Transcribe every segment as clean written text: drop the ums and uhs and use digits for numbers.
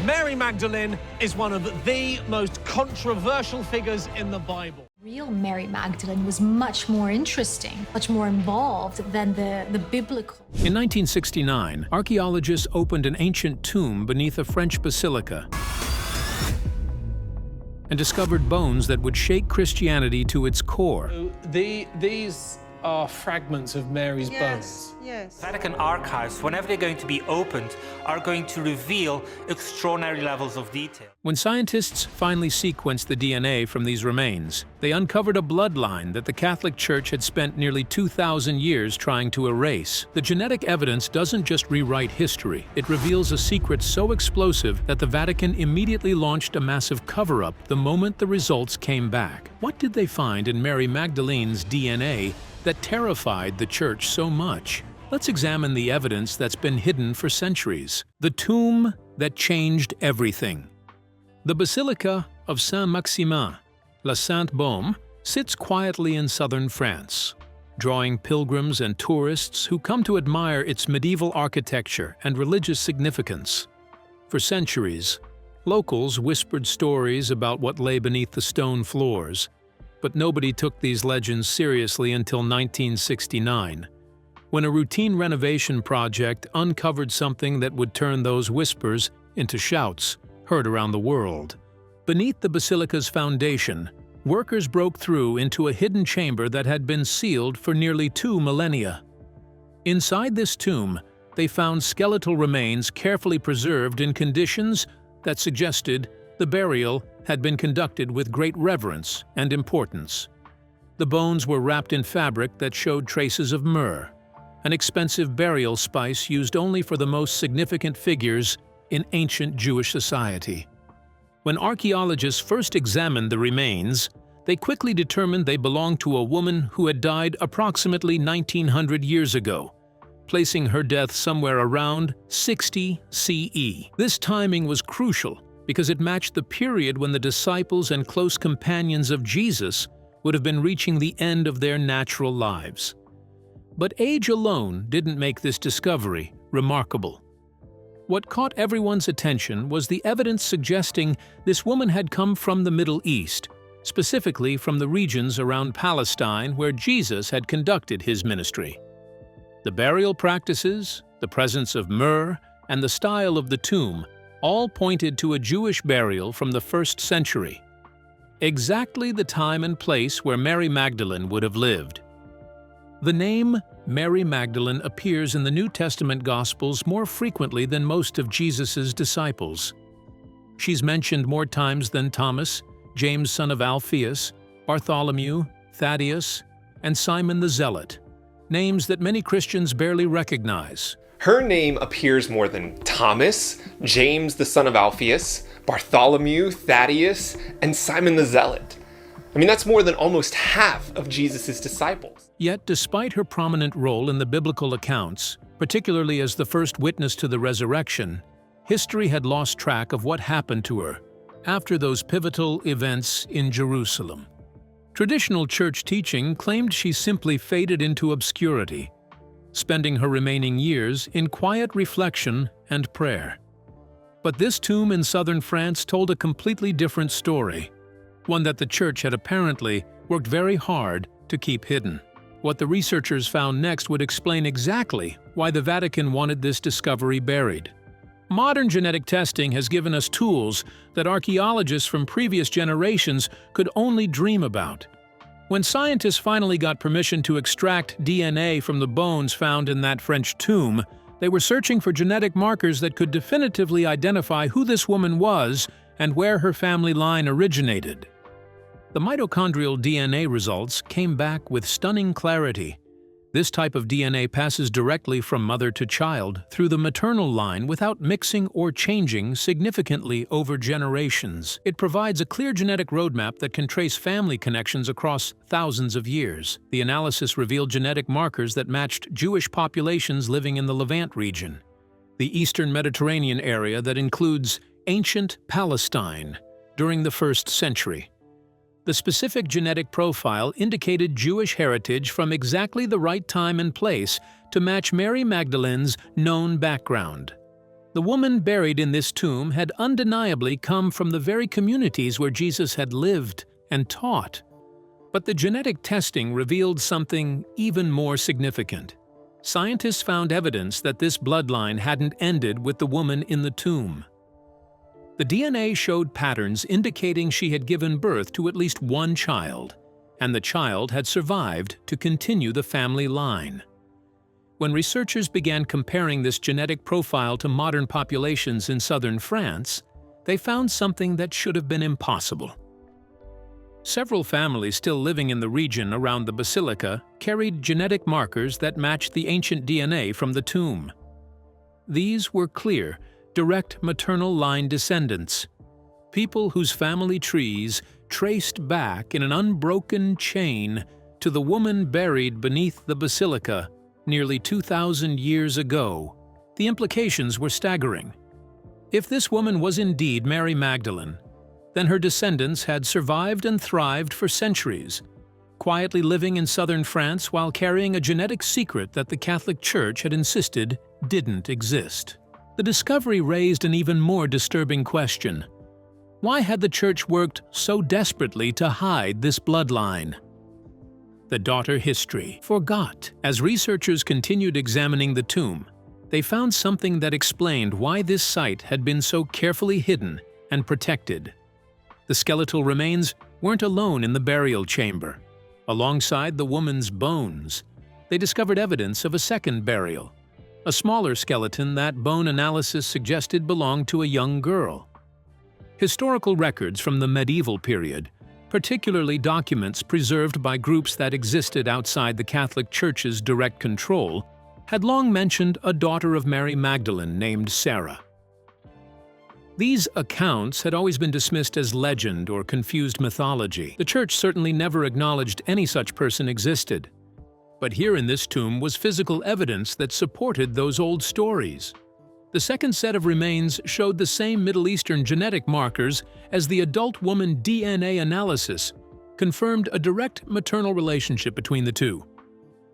Mary Magdalene is one of the most controversial figures in the Bible. Real Mary Magdalene was much more interesting, much more involved than the biblical. In 1969, archaeologists opened an ancient tomb beneath a French basilica and discovered bones that would shake Christianity to its core. So these are fragments of Mary's bones. Yes. Vatican archives, whenever they're going to be opened, are going to reveal extraordinary levels of detail. When scientists finally sequenced the DNA from these remains, they uncovered a bloodline that the Catholic Church had spent nearly 2,000 years trying to erase. The genetic evidence doesn't just rewrite history, it reveals a secret so explosive that the Vatican immediately launched a massive cover-up the moment the results came back. What did they find in Mary Magdalene's DNA that terrified the Church so much? Let's examine the evidence that's been hidden for centuries. The tomb that changed everything. The Basilica of Saint-Maximin, La Sainte-Baume, sits quietly in southern France, drawing pilgrims and tourists who come to admire its medieval architecture and religious significance. For centuries, locals whispered stories about what lay beneath the stone floors, but nobody took these legends seriously until 1969, when a routine renovation project uncovered something that would turn those whispers into shouts heard around the world. Beneath the basilica's foundation, workers broke through into a hidden chamber that had been sealed for nearly 2 millennia. Inside this tomb, they found skeletal remains carefully preserved in conditions that suggested the burial had been conducted with great reverence and importance. The bones were wrapped in fabric that showed traces of myrrh, an expensive burial spice used only for the most significant figures in ancient Jewish society. When archaeologists first examined the remains, they quickly determined they belonged to a woman who had died approximately 1900 years ago, placing her death somewhere around 60 CE. This timing was crucial because it matched the period when the disciples and close companions of Jesus would have been reaching the end of their natural lives. But age alone didn't make this discovery remarkable. What caught everyone's attention was the evidence suggesting this woman had come from the Middle East, specifically from the regions around Palestine where Jesus had conducted his ministry. The burial practices, the presence of myrrh, and the style of the tomb all pointed to a Jewish burial from the 1st century, exactly the time and place where Mary Magdalene would have lived. The name Mary Magdalene appears in the New Testament Gospels more frequently than most of Jesus' disciples. She's mentioned more times than Thomas, James son of Alphaeus, Bartholomew, Thaddeus, and Simon the Zealot, names that many Christians barely recognize. Her name appears more than Thomas, James the son of Alphaeus, Bartholomew, Thaddeus, and Simon the Zealot. I mean, that's more than almost half of Jesus' disciples. Yet, despite her prominent role in the biblical accounts, particularly as the first witness to the resurrection, history had lost track of what happened to her after those pivotal events in Jerusalem. Traditional church teaching claimed she simply faded into obscurity, spending her remaining years in quiet reflection and prayer. But this tomb in southern France told a completely different story, one that the Church had apparently worked very hard to keep hidden. What the researchers found next would explain exactly why the Vatican wanted this discovery buried. Modern genetic testing has given us tools that archaeologists from previous generations could only dream about. When scientists finally got permission to extract DNA from the bones found in that French tomb, they were searching for genetic markers that could definitively identify who this woman was and where her family line originated. The mitochondrial DNA results came back with stunning clarity. This type of DNA passes directly from mother to child through the maternal line without mixing or changing significantly over generations. It provides a clear genetic roadmap that can trace family connections across thousands of years. The analysis revealed genetic markers that matched Jewish populations living in the Levant region, the eastern Mediterranean area that includes ancient Palestine during the 1st century. The specific genetic profile indicated Jewish heritage from exactly the right time and place to match Mary Magdalene's known background. The woman buried in this tomb had undeniably come from the very communities where Jesus had lived and taught. But the genetic testing revealed something even more significant. Scientists found evidence that this bloodline hadn't ended with the woman in the tomb. The DNA showed patterns indicating she had given birth to at least one child, and the child had survived to continue the family line. When researchers began comparing this genetic profile to modern populations in southern France, they found something that should have been impossible. Several families still living in the region around the basilica carried genetic markers that matched the ancient DNA from the tomb. These were clear, direct maternal line descendants, people whose family trees traced back in an unbroken chain to the woman buried beneath the basilica nearly 2,000 years ago. The implications were staggering. If this woman was indeed Mary Magdalene, then her descendants had survived and thrived for centuries, quietly living in southern France while carrying a genetic secret that the Catholic Church had insisted didn't exist. The discovery raised an even more disturbing question. Why had the Church worked so desperately to hide this bloodline? The daughter history forgot. As researchers continued examining the tomb, they found something that explained why this site had been so carefully hidden and protected. The skeletal remains weren't alone in the burial chamber. Alongside the woman's bones, they discovered evidence of a second burial, a smaller skeleton that bone analysis suggested belonged to a young girl. Historical records from the medieval period, particularly documents preserved by groups that existed outside the Catholic Church's direct control, had long mentioned a daughter of Mary Magdalene named Sarah. These accounts had always been dismissed as legend or confused mythology. The Church certainly never acknowledged any such person existed. But here in this tomb was physical evidence that supported those old stories. The second set of remains showed the same Middle Eastern genetic markers as the adult woman DNA analysis, confirmed a direct maternal relationship between the two.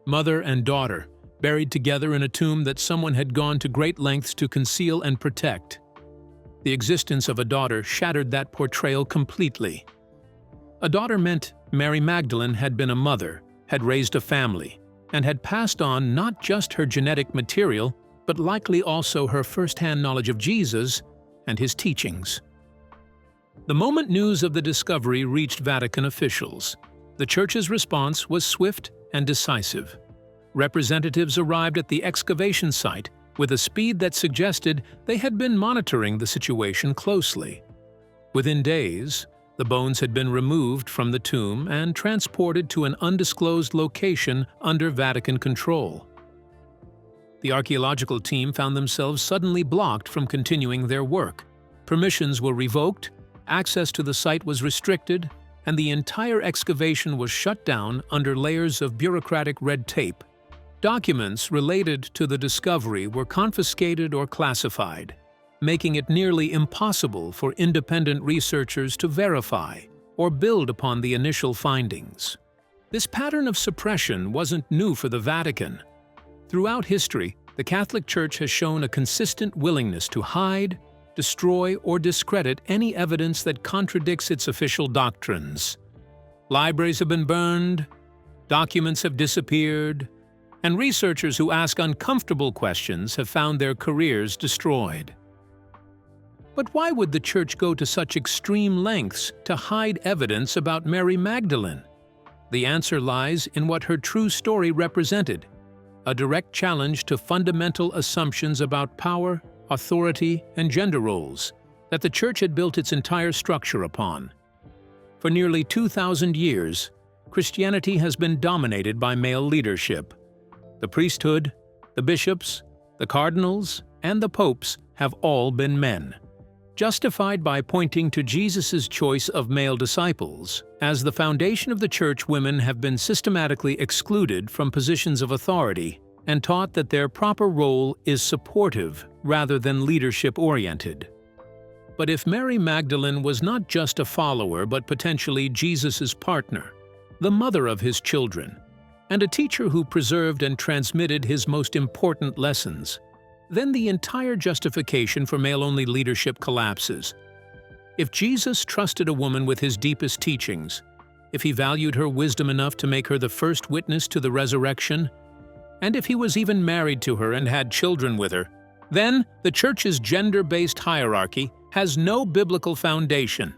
Mother and daughter, buried together in a tomb that someone had gone to great lengths to conceal and protect. The existence of a daughter shattered that portrayal completely. A daughter meant Mary Magdalene had been a mother, had raised a family, and had passed on not just her genetic material, but likely also her first-hand knowledge of Jesus and his teachings. The moment news of the discovery reached Vatican officials, the Church's response was swift and decisive. Representatives arrived at the excavation site with a speed that suggested they had been monitoring the situation closely. Within days, the bones had been removed from the tomb and transported to an undisclosed location under Vatican control. The archaeological team found themselves suddenly blocked from continuing their work. Permissions were revoked, access to the site was restricted, and the entire excavation was shut down under layers of bureaucratic red tape. Documents related to the discovery were confiscated or classified, making it nearly impossible for independent researchers to verify or build upon the initial findings. This pattern of suppression wasn't new for the Vatican. Throughout history, the Catholic Church has shown a consistent willingness to hide, destroy, or discredit any evidence that contradicts its official doctrines. Libraries have been burned, documents have disappeared, and researchers who ask uncomfortable questions have found their careers destroyed. But why would the Church go to such extreme lengths to hide evidence about Mary Magdalene? The answer lies in what her true story represented: a direct challenge to fundamental assumptions about power, authority, and gender roles that the Church had built its entire structure upon. For nearly 2,000 years, Christianity has been dominated by male leadership. The priesthood, the bishops, the cardinals, and the popes have all been men, justified by pointing to Jesus' choice of male disciples. As the foundation of the Church, women have been systematically excluded from positions of authority and taught that their proper role is supportive rather than leadership-oriented. But if Mary Magdalene was not just a follower but potentially Jesus' partner, the mother of his children, and a teacher who preserved and transmitted his most important lessons, then the entire justification for male-only leadership collapses. If Jesus trusted a woman with his deepest teachings, if he valued her wisdom enough to make her the first witness to the resurrection, and if he was even married to her and had children with her, then the Church's gender-based hierarchy has no biblical foundation.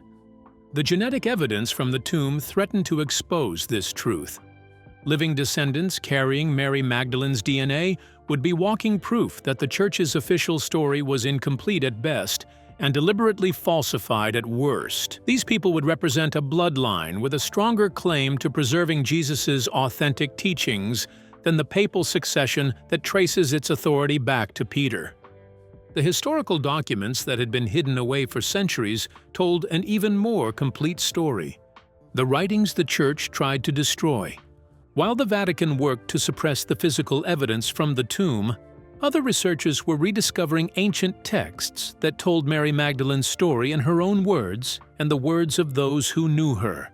The genetic evidence from the tomb threatened to expose this truth. Living descendants carrying Mary Magdalene's DNA would be walking proof that the Church's official story was incomplete at best and deliberately falsified at worst. These people would represent a bloodline with a stronger claim to preserving Jesus's authentic teachings than the papal succession that traces its authority back to Peter. The historical documents that had been hidden away for centuries told an even more complete story. The writings the Church tried to destroy. While the Vatican worked to suppress the physical evidence from the tomb, other researchers were rediscovering ancient texts that told Mary Magdalene's story in her own words and the words of those who knew her.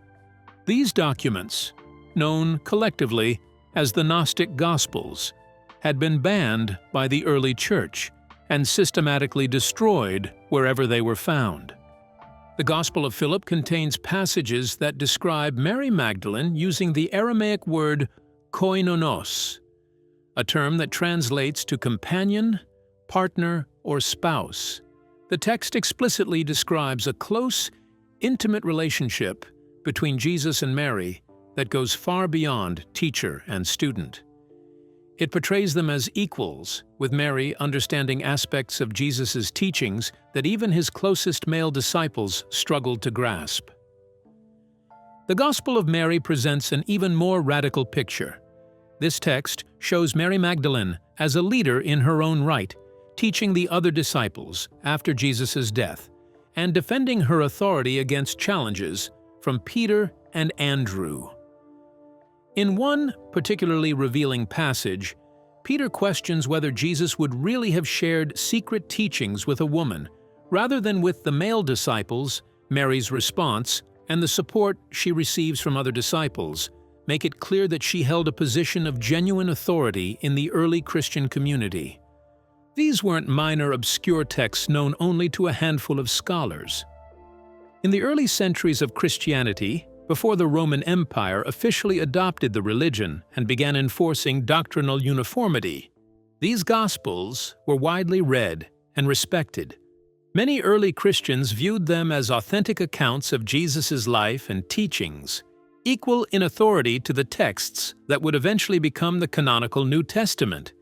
These documents, known collectively as the Gnostic Gospels, had been banned by the early Church and systematically destroyed wherever they were found. The Gospel of Philip contains passages that describe Mary Magdalene using the Aramaic word koinonos, a term that translates to companion, partner, or spouse. The text explicitly describes a close, intimate relationship between Jesus and Mary that goes far beyond teacher and student. It portrays them as equals, with Mary understanding aspects of Jesus' teachings that even his closest male disciples struggled to grasp. The Gospel of Mary presents an even more radical picture. This text shows Mary Magdalene as a leader in her own right, teaching the other disciples after Jesus' death, and defending her authority against challenges from Peter and Andrew. In one particularly revealing passage, Peter questions whether Jesus would really have shared secret teachings with a woman, rather than with the male disciples. Mary's response, and the support she receives from other disciples, make it clear that she held a position of genuine authority in the early Christian community. These weren't minor, obscure texts known only to a handful of scholars. In the early centuries of Christianity, before the Roman Empire officially adopted the religion and began enforcing doctrinal uniformity, these Gospels were widely read and respected. Many early Christians viewed them as authentic accounts of Jesus' life and teachings, equal in authority to the texts that would eventually become the canonical New Testament.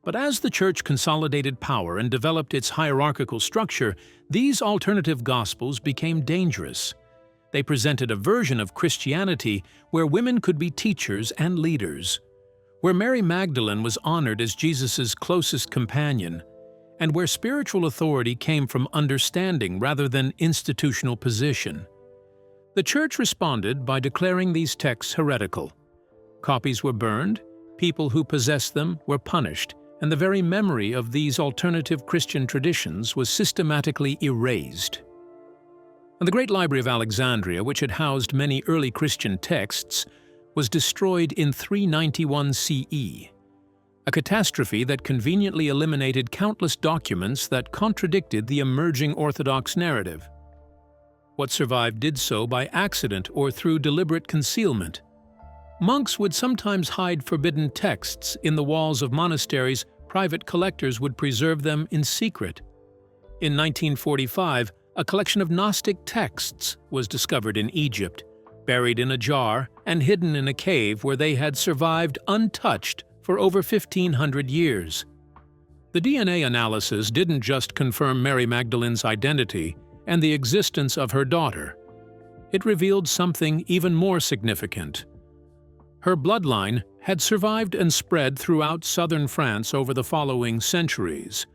But as the Church consolidated power and developed its hierarchical structure, these alternative Gospels became dangerous. They presented a version of Christianity where women could be teachers and leaders, where Mary Magdalene was honored as Jesus' closest companion, and where spiritual authority came from understanding rather than institutional position. The Church responded by declaring these texts heretical. Copies were burned, people who possessed them were punished, and the very memory of these alternative Christian traditions was systematically erased. And the Great Library of Alexandria, which had housed many early Christian texts, was destroyed in 391 CE, a catastrophe that conveniently eliminated countless documents that contradicted the emerging Orthodox narrative. What survived did so by accident or through deliberate concealment. Monks would sometimes hide forbidden texts in the walls of monasteries. Private collectors would preserve them in secret. In 1945, a collection of Gnostic texts was discovered in Egypt, buried in a jar and hidden in a cave where they had survived untouched for over 1,500 years. The DNA analysis didn't just confirm Mary Magdalene's identity and the existence of her daughter. It revealed something even more significant. Her bloodline had survived and spread throughout southern France over the following centuries.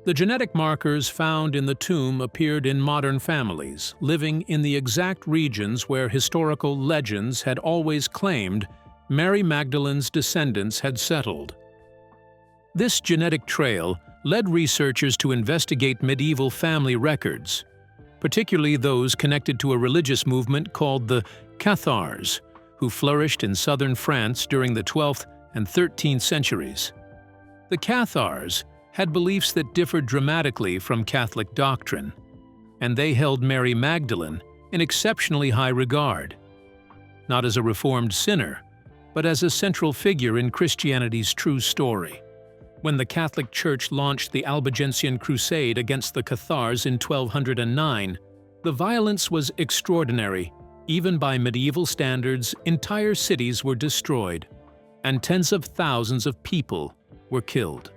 The genetic markers found in the tomb appeared in modern families, living in the exact regions where historical legends had always claimed Mary Magdalene's descendants had settled. This genetic trail led researchers to investigate medieval family records, particularly those connected to a religious movement called the Cathars, who flourished in southern France during the 12th and 13th centuries. The Cathars, had beliefs that differed dramatically from Catholic doctrine, and they held Mary Magdalene in exceptionally high regard, not as a reformed sinner, but as a central figure in Christianity's true story. When the Catholic Church launched the Albigensian Crusade against the Cathars in 1209, the violence was extraordinary. Even by medieval standards, entire cities were destroyed, and tens of thousands of people were killed.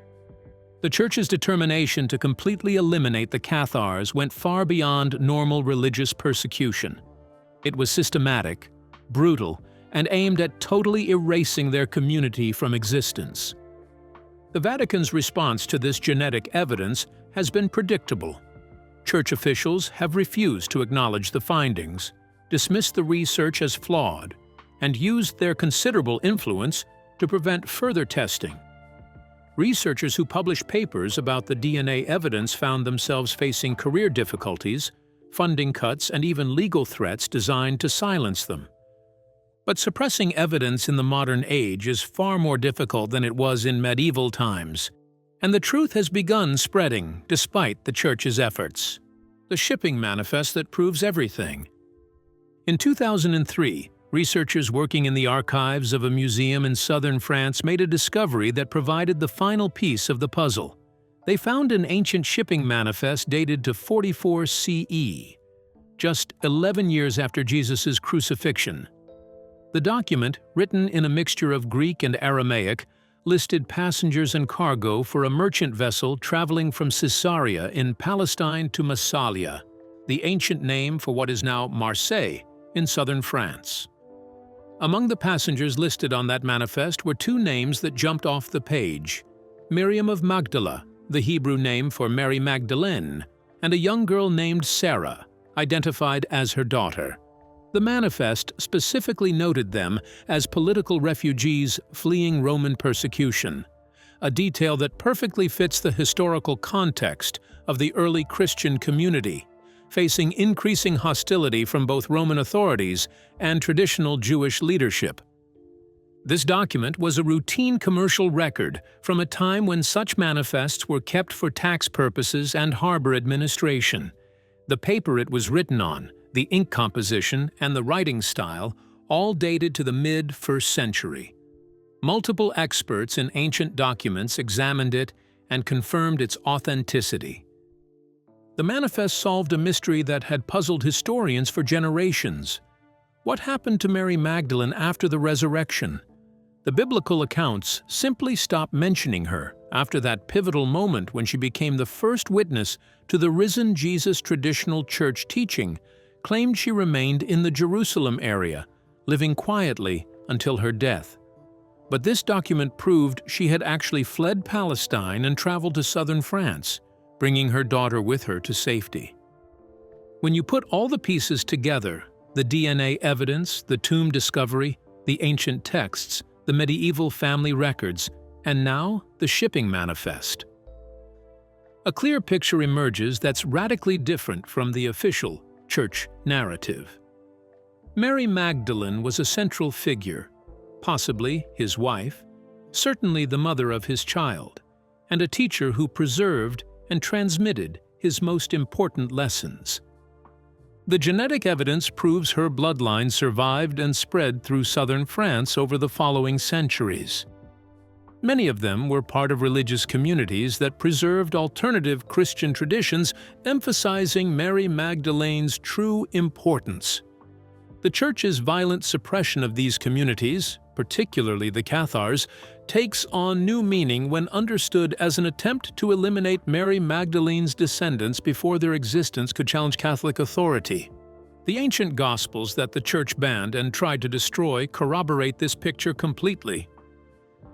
The Church's determination to completely eliminate the Cathars went far beyond normal religious persecution. It was systematic, brutal, and aimed at totally erasing their community from existence. The Vatican's response to this genetic evidence has been predictable. Church officials have refused to acknowledge the findings, dismissed the research as flawed, and used their considerable influence to prevent further testing. Researchers who published papers about the DNA evidence found themselves facing career difficulties, funding cuts, and even legal threats designed to silence them. But suppressing evidence in the modern age is far more difficult than it was in medieval times, and the truth has begun spreading despite the Church's efforts. The shipping manifest that proves everything. In 2003, researchers working in the archives of a museum in southern France made a discovery that provided the final piece of the puzzle. They found an ancient shipping manifest dated to 44 CE, just 11 years after Jesus' crucifixion. The document, written in a mixture of Greek and Aramaic, listed passengers and cargo for a merchant vessel traveling from Caesarea in Palestine to Massalia, the ancient name for what is now Marseille in southern France. Among the passengers listed on that manifest were two names that jumped off the page: Miriam of Magdala, the Hebrew name for Mary Magdalene, and a young girl named Sarah, identified as her daughter. The manifest specifically noted them as political refugees fleeing Roman persecution, a detail that perfectly fits the historical context of the early Christian community, facing increasing hostility from both Roman authorities and traditional Jewish leadership. This document was a routine commercial record from a time when such manifests were kept for tax purposes and harbor administration. The paper it was written on, the ink composition, and the writing style all dated to the mid-1st century. Multiple experts in ancient documents examined it and confirmed its authenticity. The manifest solved a mystery that had puzzled historians for generations. What happened to Mary Magdalene after the resurrection? The biblical accounts simply stopped mentioning her after that pivotal moment when she became the first witness to the risen Jesus. Traditional church teaching claimed she remained in the Jerusalem area, living quietly until her death. But this document proved she had actually fled Palestine and traveled to southern France, bringing her daughter with her to safety. When you put all the pieces together, the DNA evidence, the tomb discovery, the ancient texts, the medieval family records, and now the shipping manifest, a clear picture emerges that's radically different from the official church narrative. Mary Magdalene was a central figure, possibly his wife, certainly the mother of his child, and a teacher who preserved and transmitted his most important lessons. The genetic evidence proves her bloodline survived and spread through southern France over the following centuries. Many of them were part of religious communities that preserved alternative Christian traditions, emphasizing Mary Magdalene's true importance. The Church's violent suppression of these communities, particularly the Cathars, takes on new meaning when understood as an attempt to eliminate Mary Magdalene's descendants before their existence could challenge Catholic authority. The ancient Gospels that the Church banned and tried to destroy corroborate this picture completely.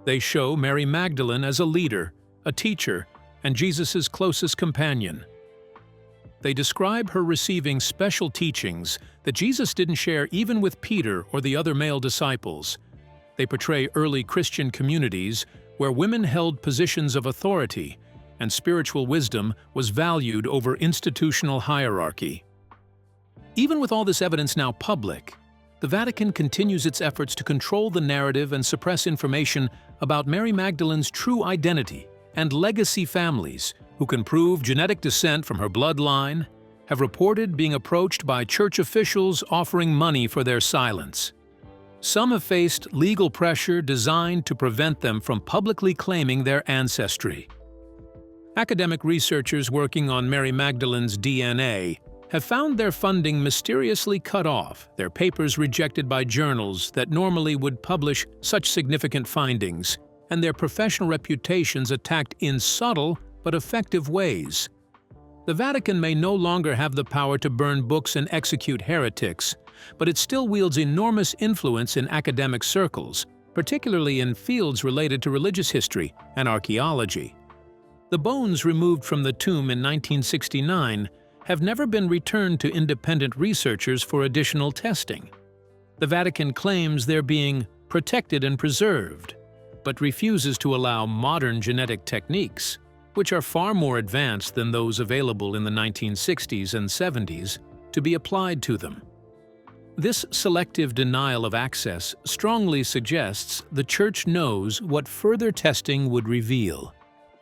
They show Mary Magdalene as a leader, a teacher, and Jesus' closest companion. They describe her receiving special teachings that Jesus didn't share even with Peter or the other male disciples. They portray early Christian communities where women held positions of authority and spiritual wisdom was valued over institutional hierarchy. Even with all this evidence now public, the Vatican continues its efforts to control the narrative and suppress information about Mary Magdalene's true identity and legacy families who can prove genetic descent from her bloodline have reported being approached by church officials offering money for their silence. Some have faced legal pressure designed to prevent them from publicly claiming their ancestry. Academic researchers working on Mary Magdalene's DNA have found their funding mysteriously cut off, their papers rejected by journals that normally would publish such significant findings, and their professional reputations attacked in subtle but effective ways. The Vatican may no longer have the power to burn books and execute heretics, but it still wields enormous influence in academic circles, particularly in fields related to religious history and archaeology. The bones removed from the tomb in 1969 have never been returned to independent researchers for additional testing. The Vatican claims they're being protected and preserved, but refuses to allow modern genetic techniques, which are far more advanced than those available in the 1960s and 70s, to be applied to them. This selective denial of access strongly suggests the Church knows what further testing would reveal,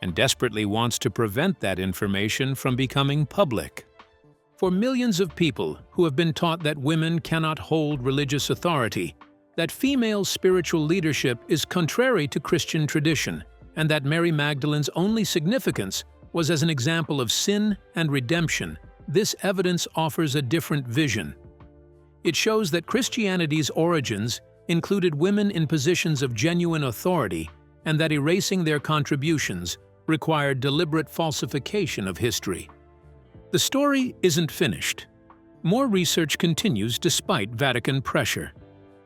and desperately wants to prevent that information from becoming public. For millions of people who have been taught that women cannot hold religious authority, that female spiritual leadership is contrary to Christian tradition, and that Mary Magdalene's only significance was as an example of sin and redemption, this evidence offers a different vision. It shows that Christianity's origins included women in positions of genuine authority, and that erasing their contributions required deliberate falsification of history. The story isn't finished. More research continues despite Vatican pressure.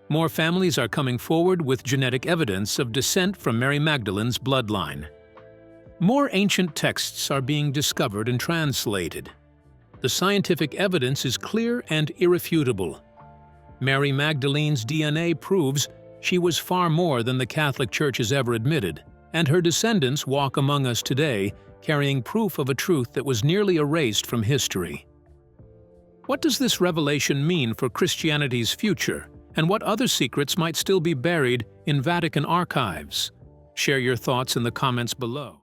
More families are coming forward with genetic evidence of descent from Mary Magdalene's bloodline. More ancient texts are being discovered and translated. The scientific evidence is clear and irrefutable. Mary Magdalene's DNA proves she was far more than the Catholic Church has ever admitted, and her descendants walk among us today carrying proof of a truth that was nearly erased from history. What does this revelation mean for Christianity's future, and what other secrets might still be buried in Vatican archives? Share your thoughts in the comments below.